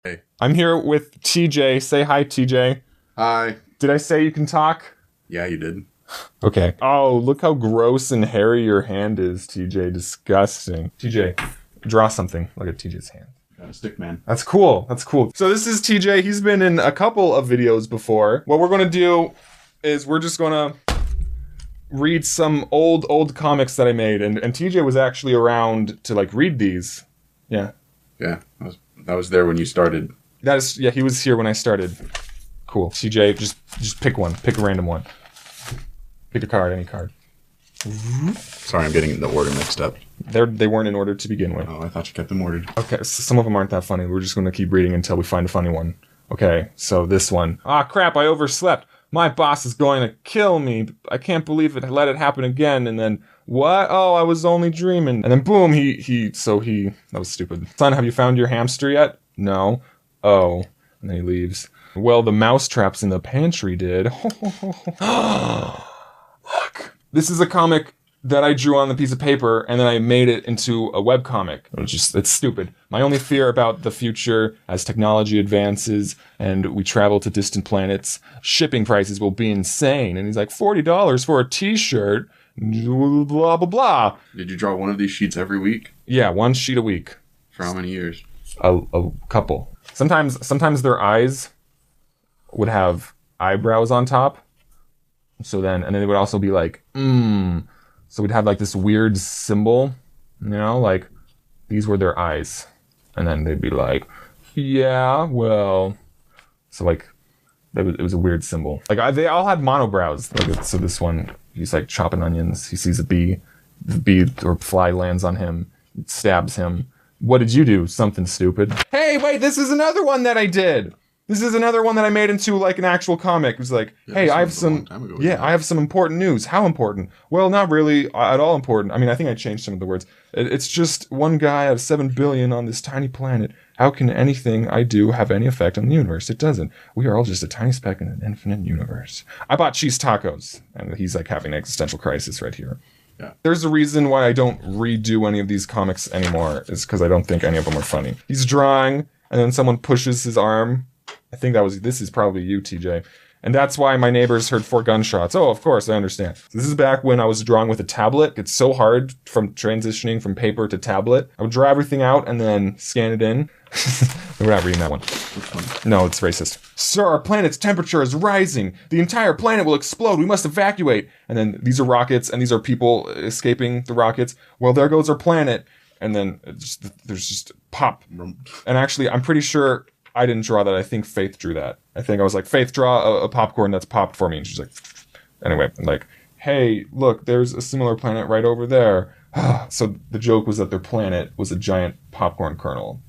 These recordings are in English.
Hey. I'm here with TJ. Say hi, TJ. Hi. Did I say you can talk? Yeah, you did. Okay. Oh, look how gross and hairy your hand is, TJ. Disgusting. TJ, draw something. Look at TJ's hand. Got a stick man. That's cool. That's cool. So this is TJ. He's been in a couple of videos before. What we're going to do is we're just going to read some old comics that I made. And TJ was actually around to like read these. Yeah. Yeah, I was there when you started. That is, yeah, he was here when I started. Cool. TJ, just pick one. Pick a random one. Pick a card, any card. Sorry, I'm getting the order mixed up. They weren't in order to begin with. Oh, I thought you kept them ordered. Okay, so some of them aren't that funny. We're just going to keep reading until we find a funny one. Okay, so this one. Ah, crap, I overslept. My boss is going to kill me. I can't believe it. Let it happen again. And then, what? Oh, I was only dreaming. And then boom, that was stupid. Son, have you found your hamster yet? No. Oh. And then he leaves. Well, the mousetraps in the pantry did. Look. This is a comic that I drew on the piece of paper, and then I made it into a webcomic. It's stupid. My only fear about the future, as technology advances and we travel to distant planets, shipping prices will be insane. And he's like, $40 for a t-shirt, blah, blah, blah. Did you draw one of these sheets every week? Yeah, one sheet a week. For how many years? A couple. Sometimes their eyes would have eyebrows on top. And then they would also be like, So we'd have like this weird symbol, like these were their eyes. And then they'd be like, yeah, well. So like, it was a weird symbol. Like they all had monobrows. So this one, he's like chopping onions. He sees a bee. The bee or fly lands on him. It stabs him. What did you do? Something stupid. Hey, wait, this is another one that I did. This is another one that I made into like an actual comic. It was like, hey, I have some important news. How important? Well, not really at all important. I mean, I think I changed some of the words. It's just one guy out of 7 billion on this tiny planet. How can anything I do have any effect on the universe? It doesn't. We are all just a tiny speck in an infinite universe. I bought cheese tacos, and he's like having an existential crisis right here. Yeah. There's a reason why I don't redo any of these comics anymore, is because I don't think any of them are funny. He's drawing, and then someone pushes his arm. I think this is probably you, TJ. And that's why my neighbors heard 4 gunshots. Oh, of course, I understand. So this is back when I was drawing with a tablet. It's so hard from transitioning from paper to tablet. I would draw everything out and then scan it in. We're not reading that one. Which one? No, it's racist. Sir, our planet's temperature is rising. The entire planet will explode. We must evacuate. And then these are rockets, and these are people escaping the rockets. Well, there goes our planet. And then there's just pop. And actually, I'm pretty sure I didn't draw that. I think Faith drew that. I think I was like, Faith, draw a popcorn that's popped for me. And she's like, anyway, like, hey, look, there's a similar planet right over there. So the joke was that their planet was a giant popcorn kernel.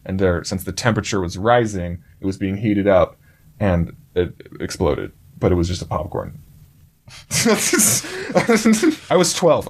And since the temperature was rising, it was being heated up and it exploded. But it was just a popcorn. I was 12.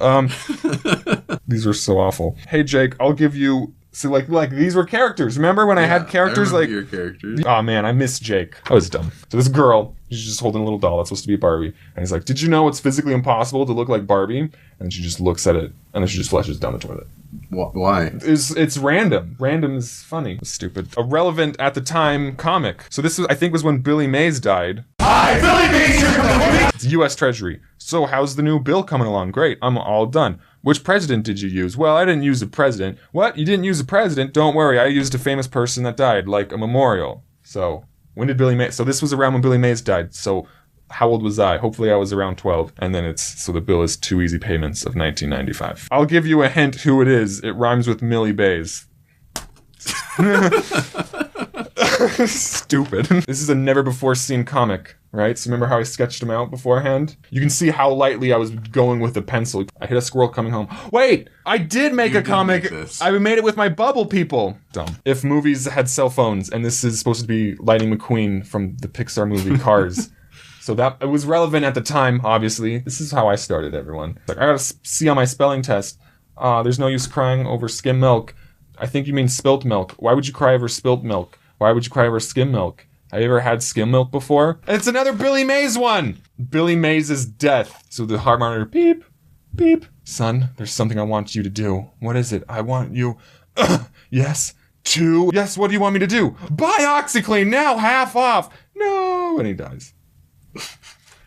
These were so awful. Hey, Jake, I'll give you... So like these were characters. Remember when I had characters like your characters? Oh man, I miss Jake. I was dumb. So this girl, she's just holding a little doll that's supposed to be Barbie, and he's like, "Did you know it's physically impossible to look like Barbie?" And she just looks at it, and then she just flushes down the toilet. Why? It's random. Random is funny. It's stupid. A relevant at the time comic. So this I think was when Billy Mays died. Hi, Billy Mays here from the movie. It's U.S. Treasury. So how's the new bill coming along? Great. I'm all done. Which president did you use? Well, I didn't use a president. What? You didn't use a president? Don't worry. I used a famous person that died, like a memorial. So when did Billy Mays... So this was around when Billy Mays died. So how old was I? Hopefully I was around 12. And then so the bill is 2 easy payments of $19.95. I'll give you a hint who it is. It rhymes with Millie Bays. Stupid. This is a never-before-seen comic, right? So remember how I sketched them out beforehand? You can see how lightly I was going with the pencil. I hit a squirrel coming home. Wait! I did make a comic! I made it with my bubble people! Dumb. If movies had cell phones, and this is supposed to be Lightning McQueen from the Pixar movie Cars. So it was relevant at the time, obviously. This is how I started, everyone. Like, I got a C on my spelling test. There's no use crying over skim milk. I think you mean spilt milk. Why would you cry over spilt milk? Why would you cry over skim milk? Have you ever had skim milk before? It's another Billy Mays one! Billy Mays' death. So the heart monitor, beep, beep. Son, there's something I want you to do. What is it? I want you, yes, 2. Yes, what do you want me to do? Buy OxyClean now, half off. No, and he dies.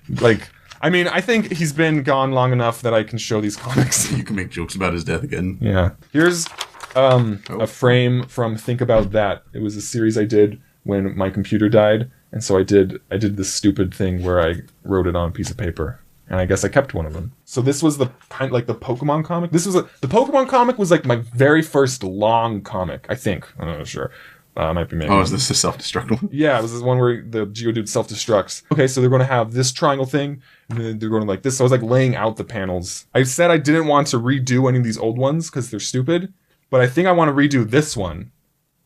Like, I mean, I think he's been gone long enough that I can show these comics. You can make jokes about his death again. Yeah. Here's a frame from Think About That. It was a series I did when my computer died, and so I did this stupid thing where I wrote it on a piece of paper. And I guess I kept one of them. So this was the kind like the Pokemon comic. The Pokemon comic was like my very first long comic, I think. I'm not sure. Might be maybe. Oh, is this the self-destruct one? Yeah, it was this one where the Geodude self-destructs. Okay, so they're going to have this triangle thing, and then they're going to like this. So I was like laying out the panels. I said I didn't want to redo any of these old ones because they're stupid, but I think I want to redo this one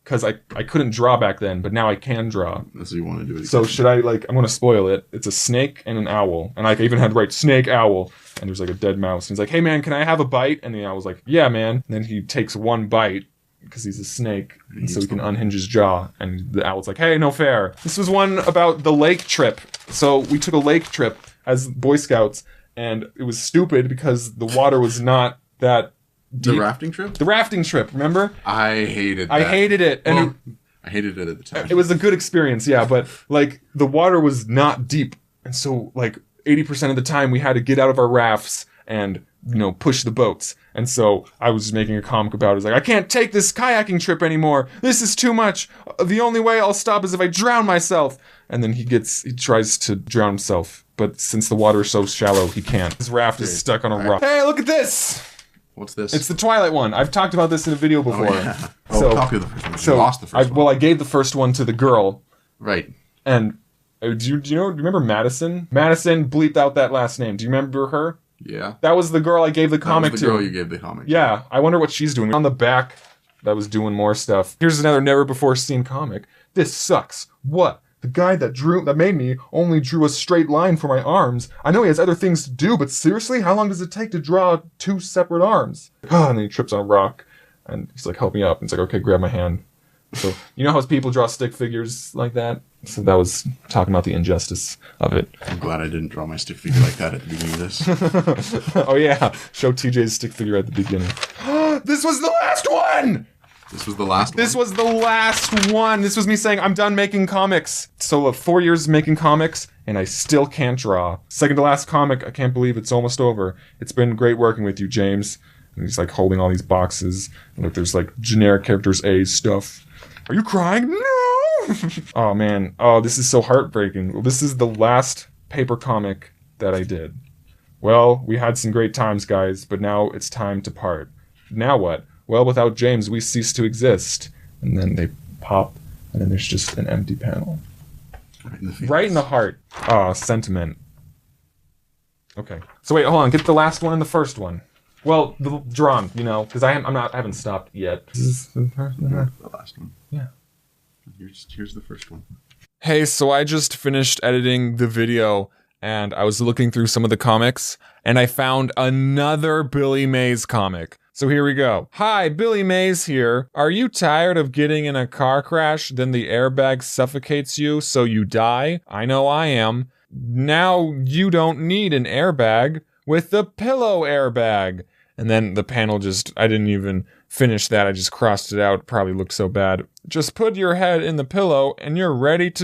because I couldn't draw back then, but now I can draw. That's what you want to do it again. So should I like, I'm going to spoil it. It's a snake and an owl. And I even had to write snake, owl. And there's like a dead mouse. And he's like, hey man, can I have a bite? And the owl's like, yeah man. And then he takes one bite because he's a snake. And so he can unhinge his jaw. And the owl's like, hey, no fair. This was one about the lake trip. So we took a lake trip as Boy Scouts. And it was stupid because the water was not that deep. The rafting trip? The rafting trip, remember? I hated that. I hated it. And I hated it at the time. it was a good experience, yeah, but like the water was not deep. And so like 80% of the time we had to get out of our rafts and, you know, push the boats. And so I was just making a comic about it. I was like, I can't take this kayaking trip anymore. This is too much. The only way I'll stop is if I drown myself. And then he tries to drown himself. But since the water is so shallow, he can't. His raft is stuck on a rock. Hey, look at this! What's this? It's the Twilight one. I've talked about this in a video before. Oh, yeah. Copy of the first one. You lost the first one. Well, I gave the first one to the girl. Right. And do you remember Madison? Madison bleeped out that last name. Do you remember her? Yeah. That was the girl I gave the comic to. That was the girl you gave the comic to. Yeah. I wonder what she's doing. On the back, that was doing more stuff. Here's another never-before-seen comic. This sucks. What? The guy that made me only drew a straight line for my arms. I know he has other things to do, but seriously, how long does it take to draw 2 separate arms? And then he trips on a rock, and he's like, help me up. And it's like, okay, grab my hand. So, you know how people draw stick figures like that? So that was talking about the injustice of it. I'm glad I didn't draw my stick figure like that at the beginning of this. Oh yeah, show TJ's stick figure at the beginning. This was the last one! This was the last one? This was the last one. This was me saying, I'm done making comics. So 4 years making comics, and I still can't draw. Second to last comic, I can't believe it's almost over. It's been great working with you, James. And he's like holding all these boxes. And look, there's like generic characters A stuff. Are you crying? No! Oh man, oh, this is so heartbreaking. Well, this is the last paper comic that I did. Well, we had some great times, guys, but now it's time to part. Now what? Well, without James, we cease to exist. And then they pop, and then there's just an empty panel. Right in the heart. Ah, sentiment. Okay. So wait, hold on. Get the last one and the first one. Well, the drawn, you know, because I haven't stopped yet. This is the first one. The last one. Yeah. Here's the first one. Hey, so I just finished editing the video, and I was looking through some of the comics, and I found another Billy Mays comic. So here we go. Hi, Billy Mays here. Are you tired of getting in a car crash, then the airbag suffocates you so you die? I know I am. Now you don't need an airbag with the pillow airbag. And then the panel I didn't even finish that. I just crossed it out. It probably looked so bad. Just put your head in the pillow and you're ready to